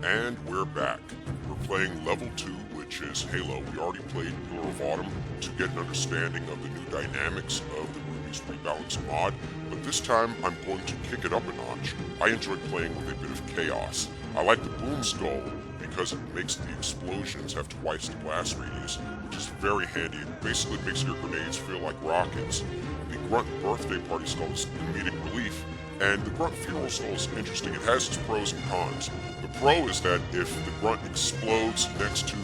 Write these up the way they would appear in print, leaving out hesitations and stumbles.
And we're back. We're playing Level 2, which is Halo. We already played Pillar of Autumn to get an understanding of the new dynamics of the Ruby's Rebalanced mod, but this time I'm going to kick it up a notch. I enjoyed playing with a bit of chaos. I like the Boom Skull because it makes the explosions have twice the blast radius, which is very handy. It basically makes your grenades feel like rockets. The Grunt Birthday Party Skull is immediate relief, and the Grunt Funeral Skull is interesting. It has its pros and cons. The pro is that if the Grunt explodes next to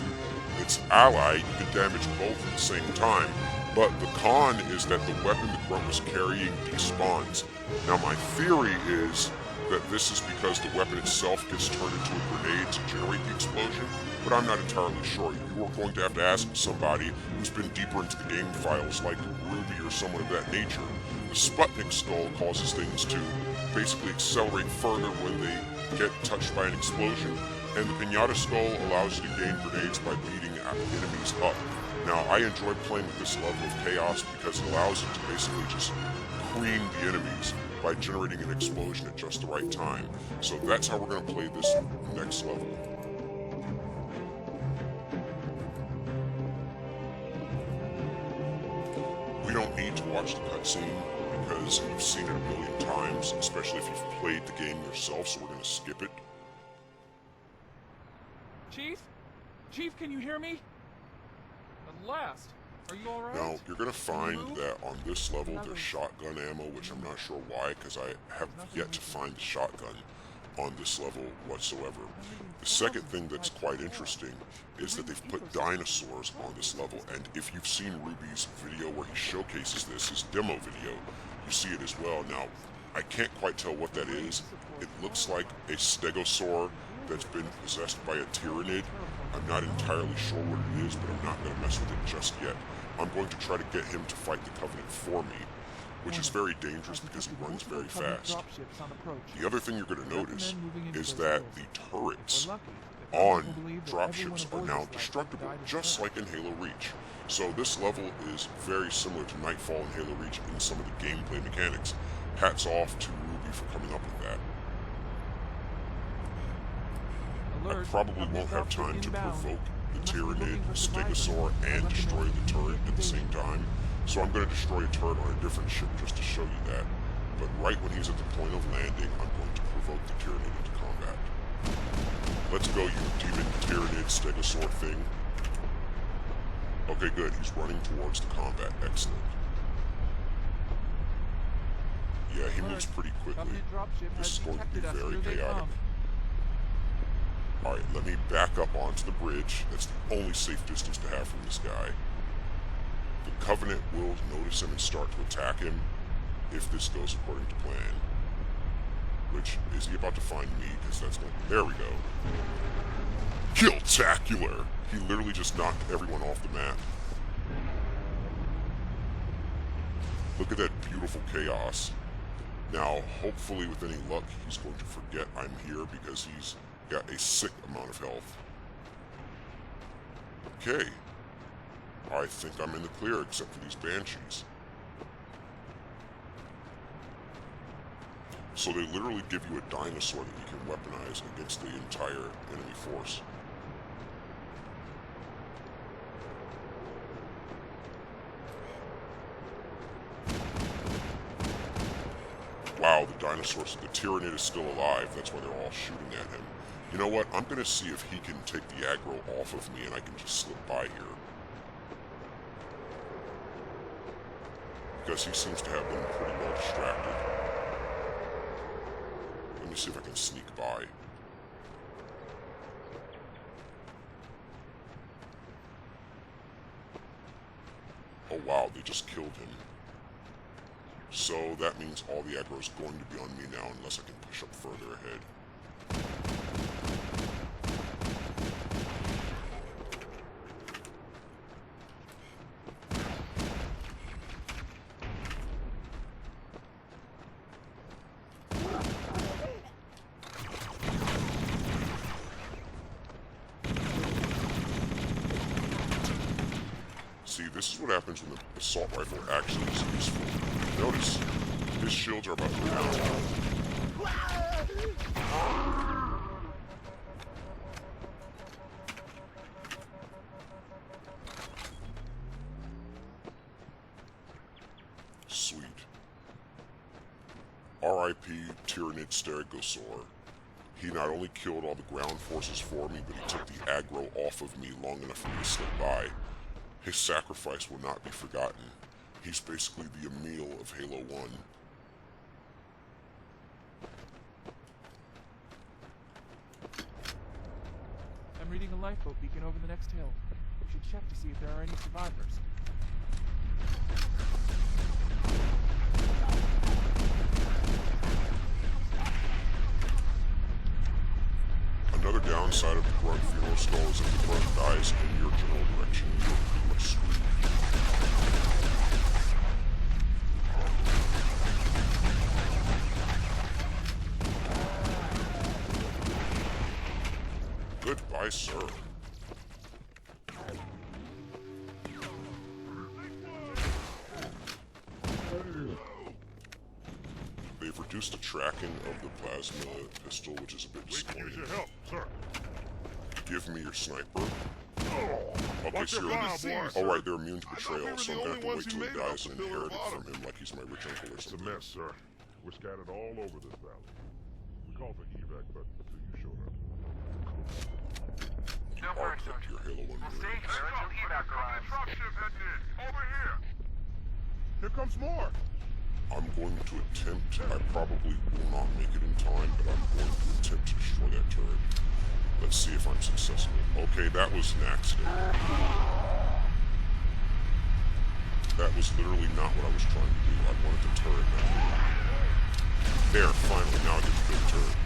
its ally, you can damage both at the same time. But the con is that the weapon the Grunt was carrying despawns. Now my theory is that this is because the weapon itself gets turned into a grenade to generate the explosion, but I'm not entirely sure. You are going to have to ask somebody who's been deeper into the game files, like Ruby or someone of that nature. The Sputnik Skull causes things to basically accelerate further when they get touched by an explosion, and the Pinata Skull allows you to gain grenades by beating enemies up. Now, I enjoy playing with this level of chaos because it allows you to basically just cream the enemies by generating an explosion at just the right time. So that's how we're going to play this next level. We don't need to watch the cutscene because you've seen it a million times, especially if you've played the game yourself, so we're going to skip it. Chief? Chief, can you hear me? At last. Are you alright? Now, you're going to find that on this level there's shotgun ammo, which I'm not sure why, because I have yet to find the shotgun on this level whatsoever. The second thing that's quite interesting is that they've put dinosaurs on this level, and if you've seen Ruby's video where he showcases this, his demo video, you see it as well. Now, I can't quite tell what that is. It looks like a stegosaur that's been possessed by a tyrannid. I'm not entirely sure what it is, but I'm not going to mess with it just yet. I'm going to try to get him to fight the Covenant for me, which is very dangerous because he runs very fast. The other thing you're going to notice is that the turrets on dropships are now destructible, just like in Halo Reach. So this level is very similar to Nightfall and Halo Reach in some of the gameplay mechanics. Hats off to Ruby for coming up with that. I probably won't have time to provoke the Tyrannid, Stegosaur, and destroy the turret at the same time, so I'm going to destroy a turret on a different ship just to show you that. But right when he's at the point of landing, I'm going to provoke the Tyrannid into combat. Let's go, you demon Tyrannid Stegosaur thing. Okay, good. He's running towards the combat. Excellent. Yeah, he moves pretty quickly. This is going to be very chaotic. Alright, let me back up onto the bridge. That's the only safe distance to have from this guy. The Covenant will notice him and start to attack him if this goes according to plan. Which, is he about to find me? Because that's going to... There we go. Kill-tacular! He literally just knocked everyone off the map. Look at that beautiful chaos. Now, hopefully with any luck, he's going to forget I'm here because he's got a sick amount of health. Okay. I think I'm in the clear except for these Banshees. So they literally give you a dinosaur that you can weaponize against the entire enemy force. Wow, the dinosaurs, the Tyrannid is still alive. That's why they're all shooting at him. You know what? I'm going to see if he can take the aggro off of me and I can just slip by here. Because he seems to have been pretty well distracted. Let me see if I can sneak by. Oh wow, they just killed him. So that means all the aggro is going to be on me now unless I can push up further ahead. See, this is what happens when the assault rifle actually is useful. Notice, his shields are about to go down. R.I.P. Tyrannid Stegosaur. He not only killed all the ground forces for me, but he took the aggro off of me long enough for me to slip by. His sacrifice will not be forgotten. He's basically the Emil of Halo 1. I'm reading a lifeboat beacon over the next hill. We should check to see if there are any survivors. Another downside of the Grunt funeral skull is if the Grunt dies in your general direction, you're pretty much screwed. Goodbye, sir. They've reduced the tracking of the plasma pistol, which is a bit disappointing. We can use your help, sir. Give me your sniper. Okay, Watch so your bow, boy. alright, they're immune to I thought betrayal, we were so I'm the gonna have to only wait till ones he who made dies it and up the inherit it bottom. from him like he's my rich uncle or It's a something. mess, sir. We're scattered all over this valley. We called for evac, but until you showed up. You are kept your Halo 1 We'll mirror. stay here until evac arrives. Truck ship heading in. Over here. Here comes more. I'm going to attempt, I probably will not make it in time, but I'm going to attempt to destroy that turret. Let's see if I'm successful. Okay, that was an accident. That was literally not what I was trying to do. I wanted the turret back. There, finally, now I get the big turret.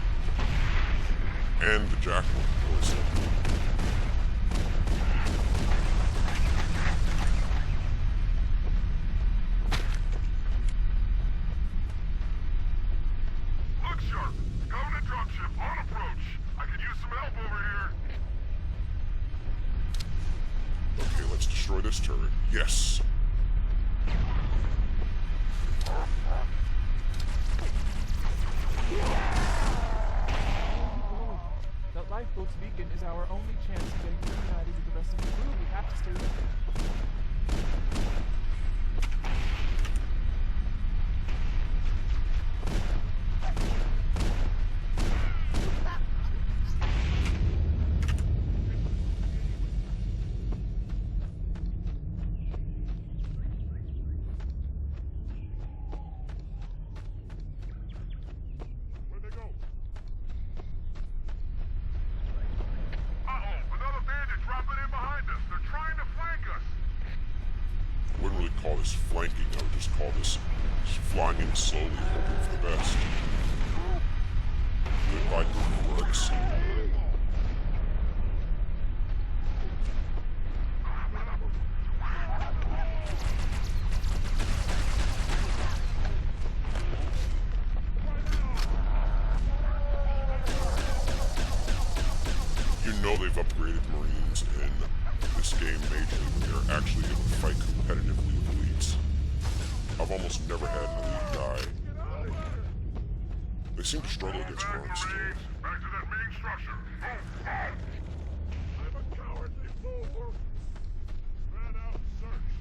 And the jackal, of course. Look sharp. Government dropship on approach. I could use some help over here. Okay, let's destroy this turret. Yes! That lifeboat's beacon is our only chance of getting reunited with the rest of the crew. We have to stay with it. Where'd they go? Uh-oh, another bandit dropping in behind us. They're trying to flank us. I wouldn't really call this flanking, I would just call this flying in slowly, hoping for the best. Goodbye, good words. You know they've upgraded Marines in this game majorly when they're actually able to fight competitively with elites. I've almost never had an elite die. They seem to struggle against grunts still. Back to that main structure. I'm a cowardly fool. Ran out and searched.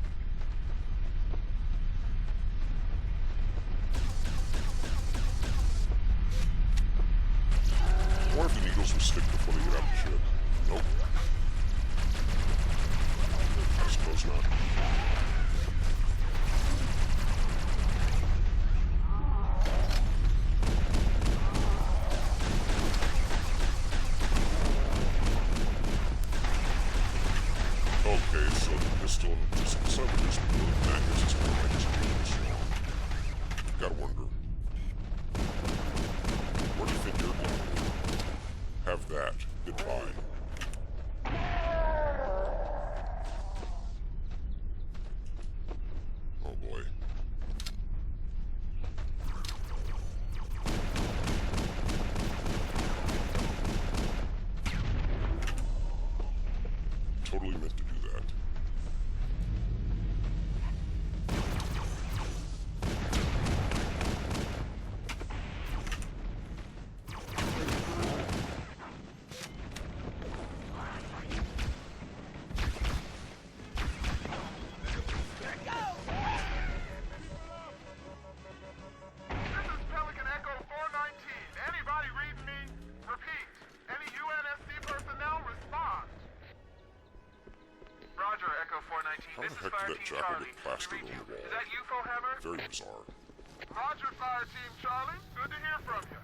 Or if the needles will stick before they get out of the ship. Nope. I suppose not. Okay, so the pistol, some of this magnets is more like it's strong. Gotta wonder. Where do you think you're going? Have that. Goodbye. Oh boy. Totally meant to do that. This is Pelican How the heck did that jackal get plastered on the wall? Is that you, Fohammer? Very bizarre. Roger, Fire Team Charlie. Good to hear from you.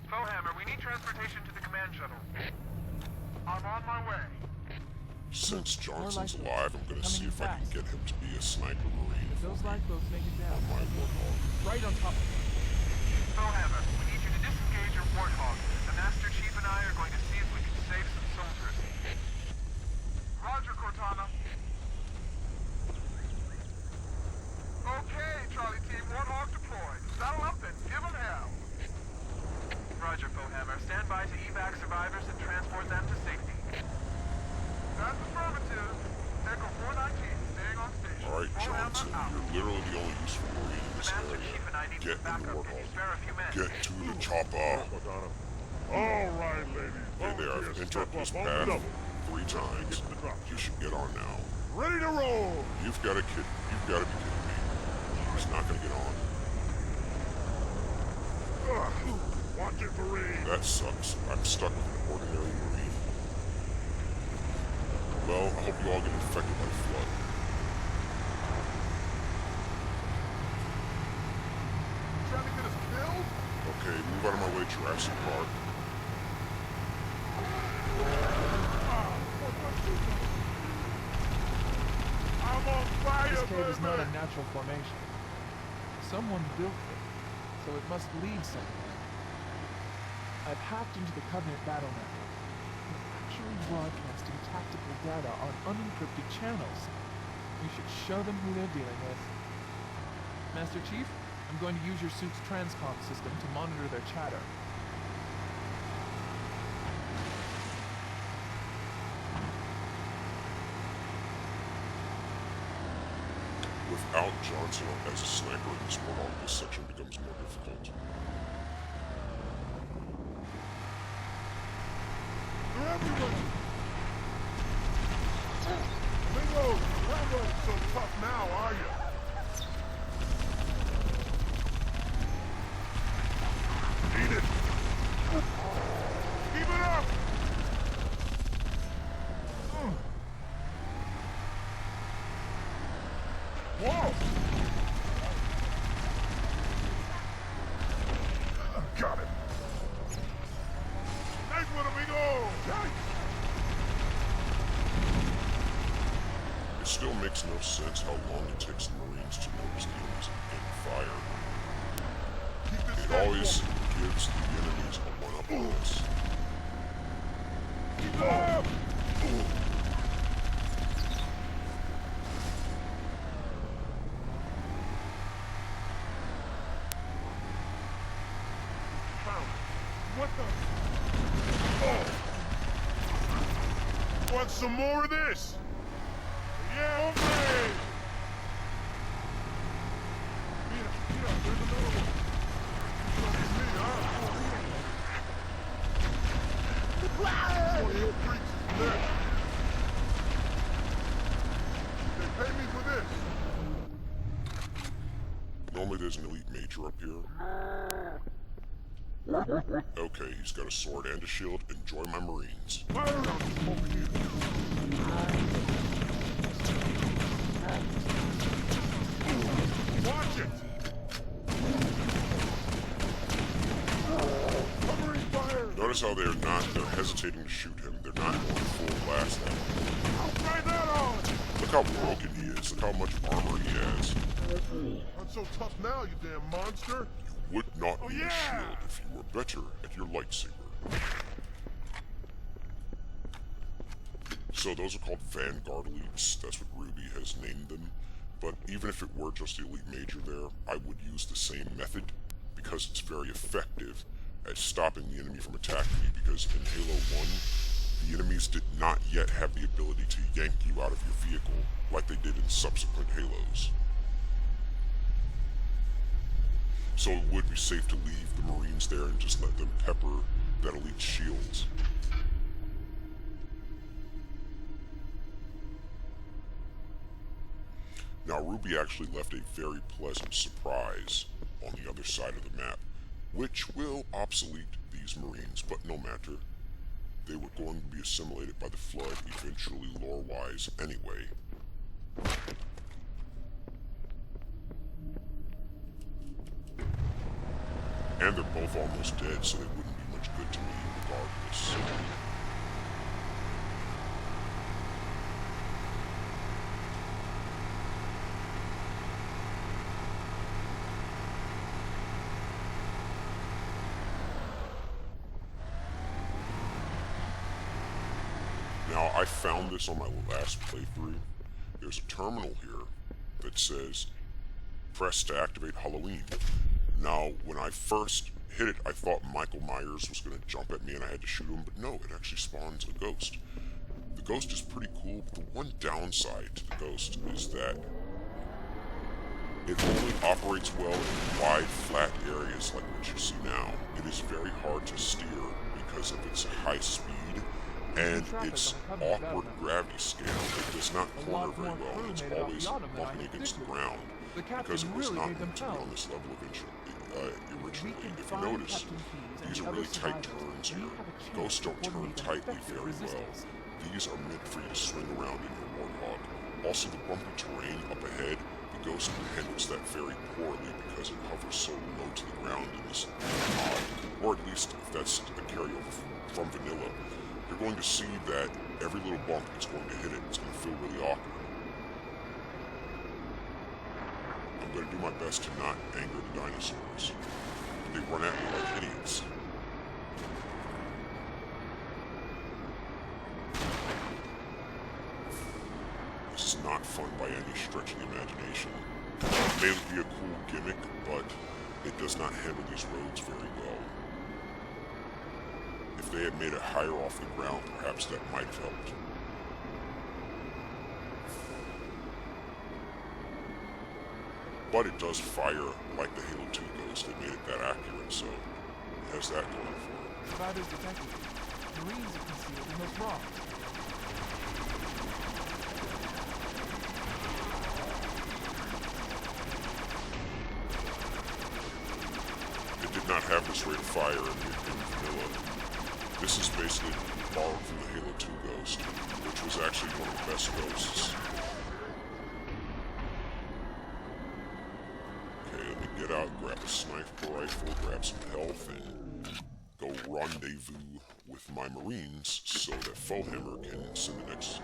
Fohammer, we need transportation to the command shuttle. I'm on my way. Since Johnson's lifeboats alive, I'm gonna see coming if I can fast. get him to be a sniper marine If those lifeboats make it down, on my warthog. right on top of it. Fohammer, we need you to disengage your warthog. The Master Chief and I are going to see if we can save some soldiers. Roger, Cortana. Okay, Charlie Team, Warthog deployed. Saddle up and give them hell. Roger, Fohammer. Stand by to evac survivors and transport them to safety. That's affirmative. Echo 419, staying on station. Alright, Fohammer Johnson, out. you're literally the only useful marine in The this Master area. Chief and I need Get some in the backup. Can you warthog. spare a few men? Get to the chopper. Madonna. All right, ladies. Okay, there, I've Volunteers, interrupted step this up on path double. 3 times. Get to the drop. You should get on now. Ready to roll. You've got to be kidding me. He's not gonna get on. Watch it, Marine. That sucks. I'm stuck with an ordinary marine. Well, I hope you all get infected by the flood. Trying to get us killed? Okay, move out of my way, Jurassic Park. I'm on fire, This cave is not a baby. natural formation. Someone built it, so it must lead somewhere. I've hacked into the Covenant battle network. They're actually broadcasting tactical data on unencrypted channels. We should show them who they're dealing with. Master Chief, I'm going to use your suit's transcom system to monitor their chatter. Without Johnson as a sniper in this world, this section becomes more difficult. They're everywhere. Bingo! You're not so tough now, are you? Eat it! Keep it up! Whoa! Got it! Nice one, amigo! Nice! It still makes no sense how long it takes the Marines to notice the enemies and fire. Keep this It steady. always gives the enemies a one-up on us. Keep up! What the? Oh! Want some more of this? Yeah, okay! Mira, there's another one. It's me, huh? One of your freaks is next. They pay me for this. Normally there's an elite major up here. Okay, he's got a sword and a shield. Enjoy my Marines. Fire on them over here. Watch it! Covering fire! Notice how they're hesitating to shoot him. They're not going full blast at him. Try that on! Look how broken he is. Look how much armor he has. I'm so tough now, you damn monster! You would not need yeah! a shield if you were better at your lightsaber. So those are called Vanguard elites. That's what Ruby has named them. But even if it were just the elite major there, I would use the same method because it's very effective at stopping the enemy from attacking you, because in Halo 1, the enemies did not yet have the ability to yank you out of your vehicle like they did in subsequent Halos. So it would be safe to leave the Marines there and just let them pepper that elite's shields. Now, Ruby actually left a very pleasant surprise on the other side of the map, which will obsolete these Marines, but no matter. They were going to be assimilated by the Flood eventually lore-wise anyway. And they're both almost dead, so they wouldn't be much good to me regardless. Now, I found this on my last playthrough. There's a terminal here that says, press to activate Halloween. Now, when I first hit it, I thought Michael Myers was going to jump at me and I had to shoot him, but no, it actually spawns a ghost. The ghost is pretty cool, but the one downside to the ghost is that it only operates well in wide, flat areas like what you see now. It is very hard to steer because of its high speed and its awkward gravity scale. It does not corner very well, and it's always bumping against the ground because it was not meant to be on this level originally. If you notice, these are really tight turns here. Ghosts don't turn tightly very well. These are meant for you to swing around in your Warthog. Also, the bumpy terrain up ahead, the Ghost handles that very poorly because it hovers so low to the ground in this mod. Or at least, if that's a carryover from vanilla, you're going to see that every little bump it's going to hit it. It's going to feel really awkward. I'm going to do my best to not anger the dinosaurs. They run at me like idiots. This is not fun by any stretch of the imagination. It may be a cool gimmick, but it does not handle these roads very well. If they had made it higher off the ground, perhaps that might have helped. But it does fire like the Halo 2 Ghost. They made it that accurate, so it has that going for it. Survivors detected. Marines are concealed in those rocks. It did not have this rate of fire in vanilla. This is basically borrowed from the Halo 2 Ghost, which was actually one of the best ghosts. Get out, grab a sniper rifle, grab some health, and go rendezvous with my Marines so that Foehammer can send the next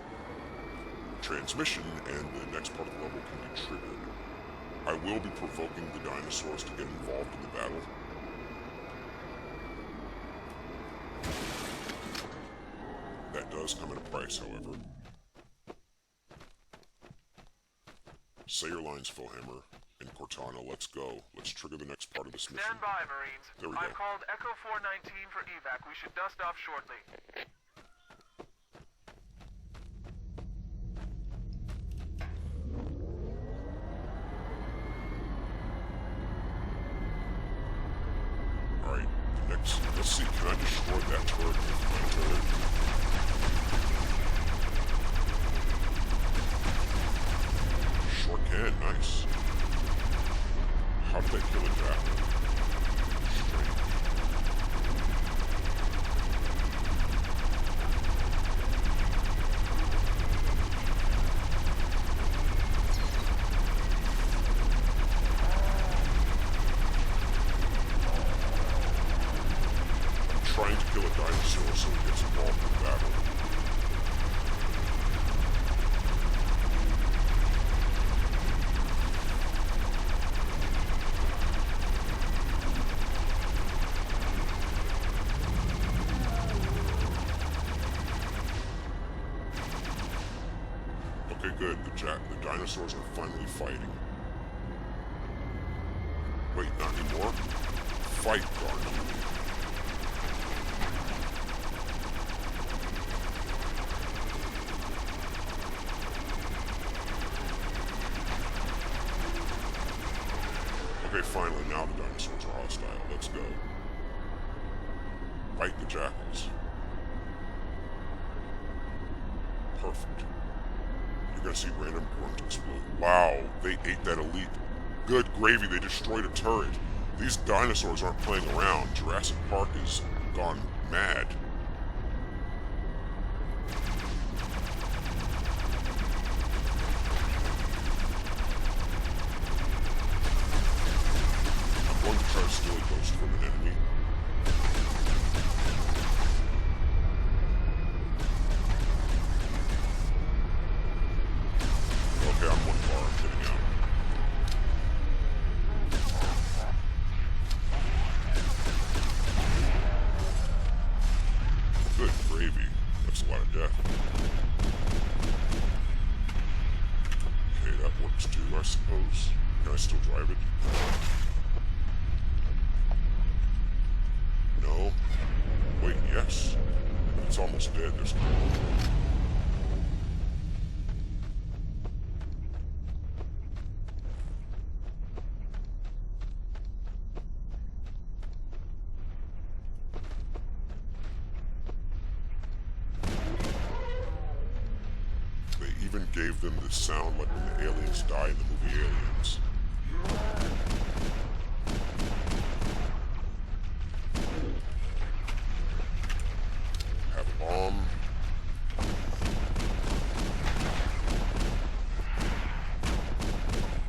transmission and the next part of the level can be triggered. I will be provoking the dinosaurs to get involved in the battle. That does come at a price, however. Say your lines, Foehammer. And Cortana, let's go. Let's trigger the next part of this mission. Stand by, Marines. There we go. I've called Echo 419 for evac. We should dust off shortly. Alright, next, let's see, can I destroy that turret with my turret? Sure can, nice. How did they kill a jackal? Strange. I'm trying to kill a dinosaur so he gets involved in the battle. Okay, good. The dinosaurs are finally fighting. Wait, not anymore? Fight, darn you. Okay, finally, now the dinosaurs are hostile. Let's go. Fight the jackals. Perfect. You're gonna see random grunt explode. Wow, they ate that elite. Good gravy, they destroyed a turret. These dinosaurs aren't playing around. Jurassic Park has gone mad. gravy. That's a lot of death. Okay, that works too, I suppose. Can I still drive it? No. Wait, yes. It's almost dead. There's They even gave them the sound like when the aliens die in the movie Aliens. Have a bomb.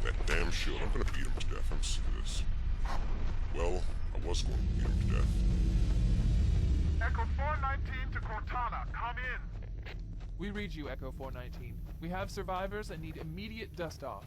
That damn shield. I'm gonna beat him to death. I'm sick of this. Well, I was going to beat him to death. Echo 419 to Cortana, come in. We read you, Echo 419. We have survivors and need immediate dust-off.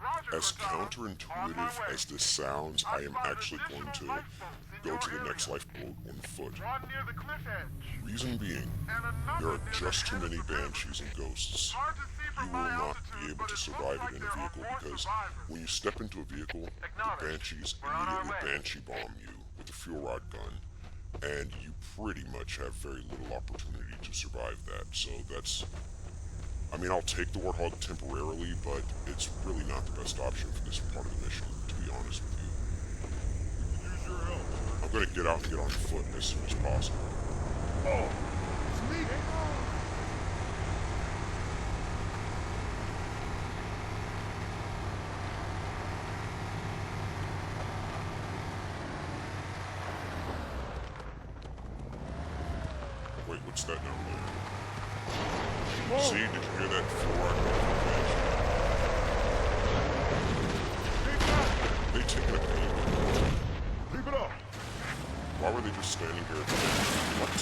Roger, As Cortana. On my counterintuitive way. as this sounds, I am spotted actually going to additional lifeboats in go your to the area. next lifeboat on foot. One near the cliff edge. Reason being, And another there are near just the too head of many the river. banshees and ghosts. Hard to see You from will my not altitude, be able but to it survive looks it in like a there are vehicle more because survivors. when you step into a vehicle, the Acknowledged. banshees We're on our immediately way. banshee bomb you with a fuel rod gun, and you pretty much have very little opportunity to survive that. So that's, I mean, I'll take the Warthog temporarily, but it's really not the best option for this part of the mission, to be honest with you. Use your help, sir. I'm gonna get out and get on foot as soon as possible. Oh, it's me. Wait, what's that down there? See, did you hear that fuel rod gun from the banshee? They taking a peek. Keep it up. Why were they just standing here? What?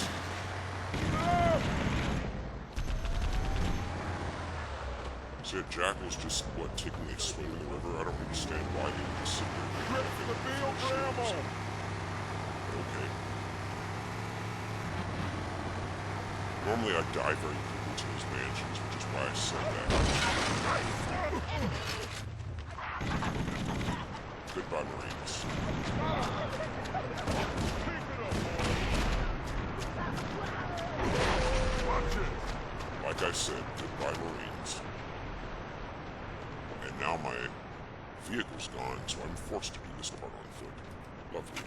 See, Jackal's just, what, taking a swim in the river? I don't understand why they would just sit there. Grip for the field for ammo. Okay. Normally I die very quickly to those banshees, which is why I said that. Goodbye, Marines. Keep it up, boy. Watch it. Like I said, goodbye, Marines. And now my vehicle's gone, so I'm forced to do this part on foot. Lovely.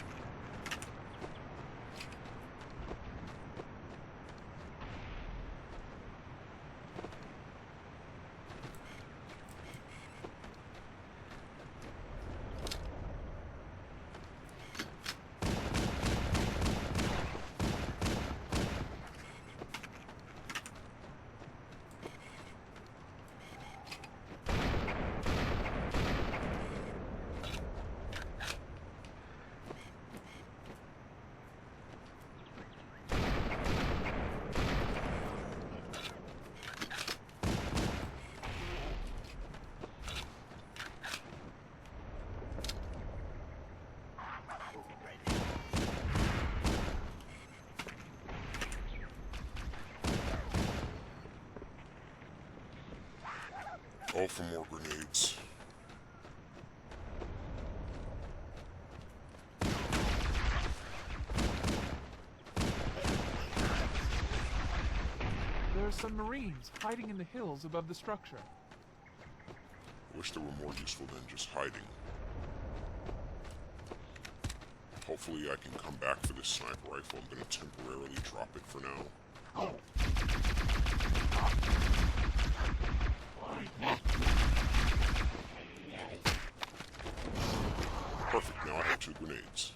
Oh, for more grenades. There are some Marines hiding in the hills above the structure. I wish they were more useful than just hiding. Hopefully I can come back for this sniper rifle. I'm gonna temporarily drop it for now. Perfect, now I have 2 grenades.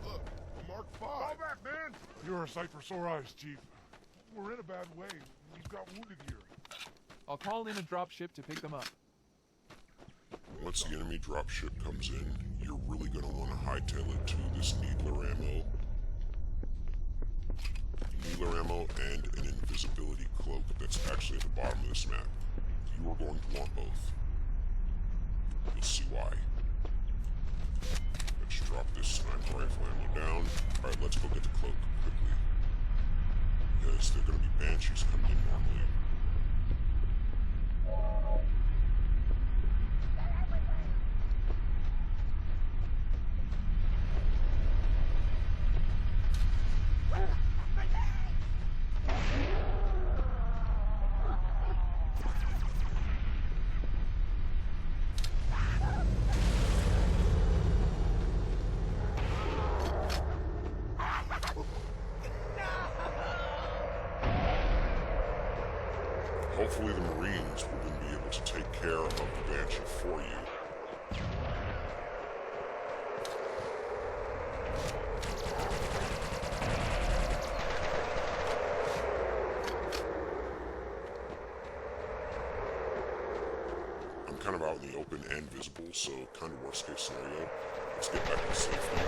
Look, a Mark V. Fall back, man. You're a sight for sore eyes, Chief. We're in a bad way. We've got wounded here. I'll call in a dropship to pick them up. Once the enemy dropship comes in, you're really gonna want to hightail it to this needler ammo. Needler ammo and an invisibility cloak that's actually actually at the bottom of this map. You are going to want both. You'll see why. Let's drop this sniper rifle ammo down. Alright, let's go get the cloak quickly. Because there are going to be banshees coming in normally. Hopefully the Marines will then be able to take care of the Banshee for you. I'm kind of out in the open and visible, so kind of worst case scenario. Let's get back to safety.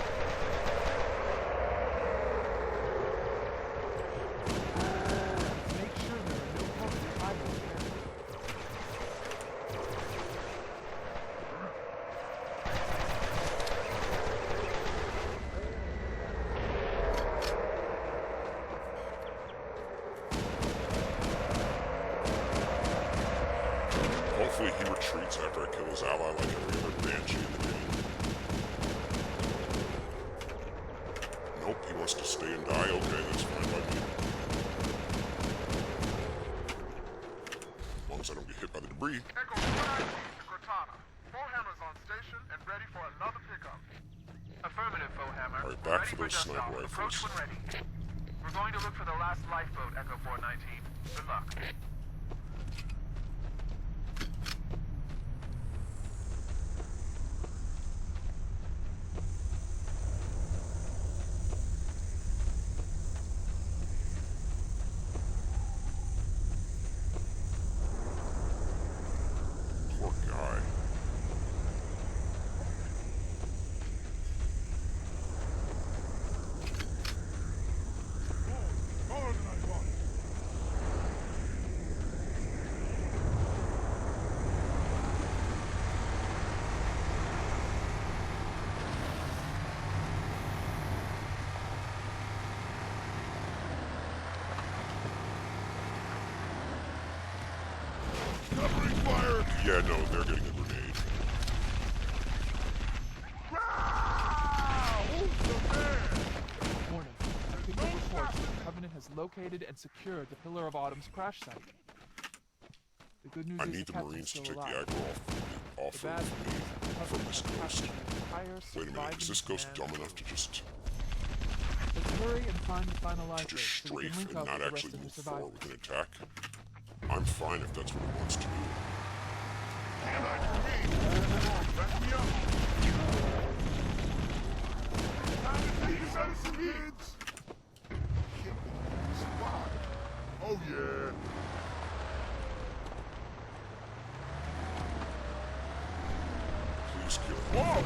Hopefully he retreats after I kill his ally like every other Banshee in the game. Nope, he wants to stay and die. Okay, that's fine by me. As long as I don't get hit by the debris. Echo 419 to Cortana. Foehammer's on station and ready for another pickup. Affirmative, Foehammer. Alright, back Ready for those dust sniper off. rifles. Approach when ready. We're going to look for the last lifeboat, Echo 419. Good luck. Poor guy. Taller than I thought. Covering fire! Yeah, no, they're getting a grenade. Who's the man? Warning. Signal reports that the Covenant has located and secured the Pillar of Autumn's crash site. The good news I is need the captain's Marines to still take the alive. aggro off The of bad me news is the from Covenant this has ghost. captured the entire Wait a minute, is this surviving ghost dumb command enough to just Let's hurry and find the final lifeboat just so we can strafe link and up not with the rest actually of the move forward survivors. with an attack? I'm fine if that's what it wants to do. Stand by for me. Let me up. Time to take us out of some kids. Spot. Oh yeah. Please kill him.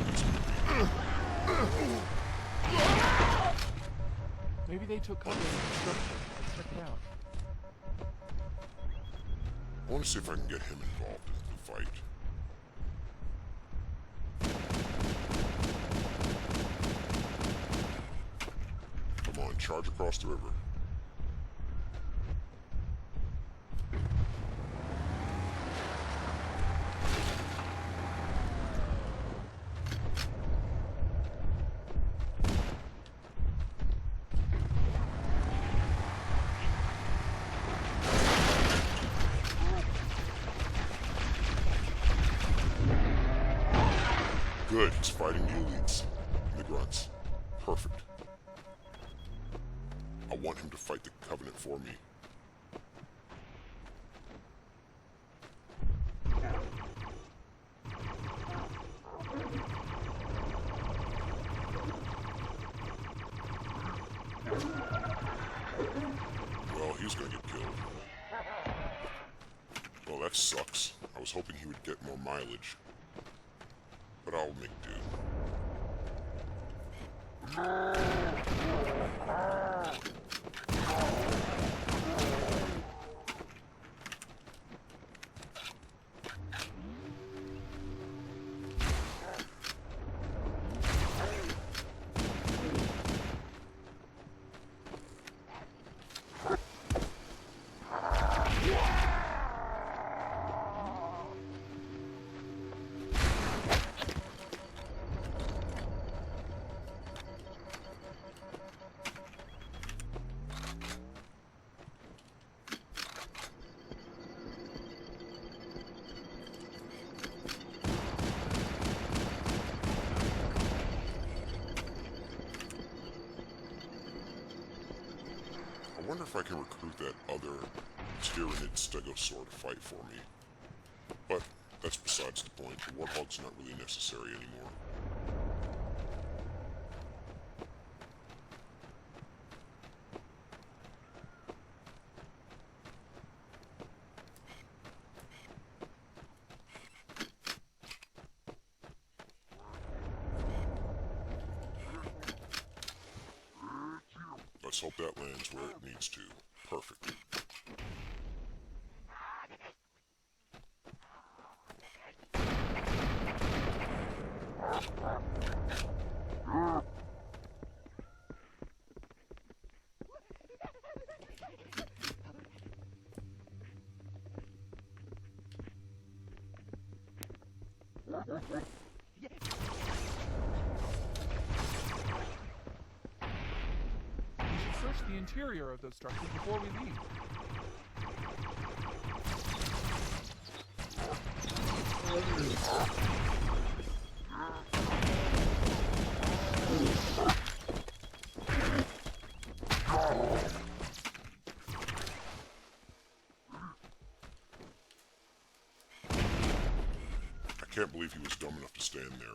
Maybe they took cover in the structure. Let's check it out. I want to see if I can get him involved in the fight. Come on, charge across the river. Good, he's fighting the elites. The grunts. Perfect. I want him to fight the Covenant for me. Well, he's gonna get killed. Well, that sucks. I was hoping he would get more mileage. But I'll make do. if I can recruit that other Tyranid Stegosaur to fight for me. But that's besides the point. The Warthog's not really necessary anymore. Let's hope that lands where it needs to. Perfect. Search the interior of those structures before we leave. I can't believe he was dumb enough to stand there.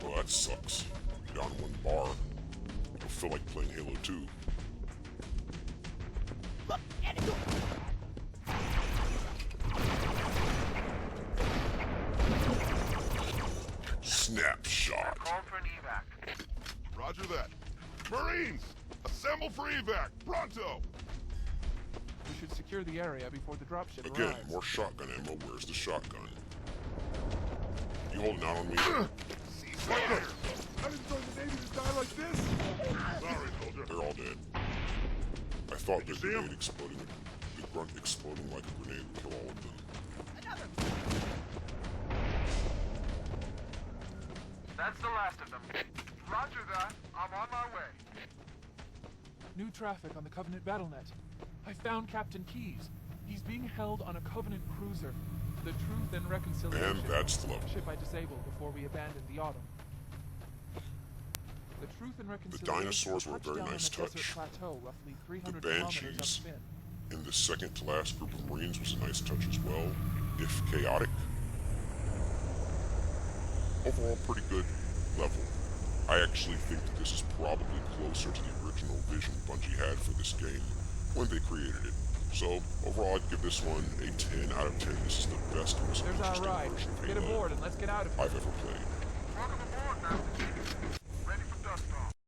Well, that sucks. Down one bar. I don't feel like playing Halo 2. Snapshot. Call for an evac. Roger that. Marines! Assemble for evac! Pronto! We should secure the area before the dropship Again, arrives. more shotgun ammo. Where's the shotgun? You holding out on me? Ceasefire! I didn't join the Navy to die like this! Sorry, soldier. They're all dead. I thought the see him? grenade exploding, the grunt exploding like a grenade would kill all of them. That's the last of them. Roger that. I'm on my way. New traffic on the Covenant BattleNet. I found Captain Keyes. He's being held on a Covenant cruiser. The Truth and Reconciliation. And that's the level. Ship I disabled before we abandoned the Autumn. The Truth and Reconciliation. dinosaurs were a very touched down nice on a desert touch. plateau, roughly The 300 kilometers Banshees upspin. in the second to last group of Marines was a nice touch as well, if chaotic. Overall, pretty good level. I actually think that this is probably closer to the original vision Bungie had for this game when they created it. So, overall, I'd give this one a 10 out of 10. This is the best, most There's our interesting ride. version of Get Halo aboard and let's get out of here. I've ever played. Welcome aboard, Master Chief.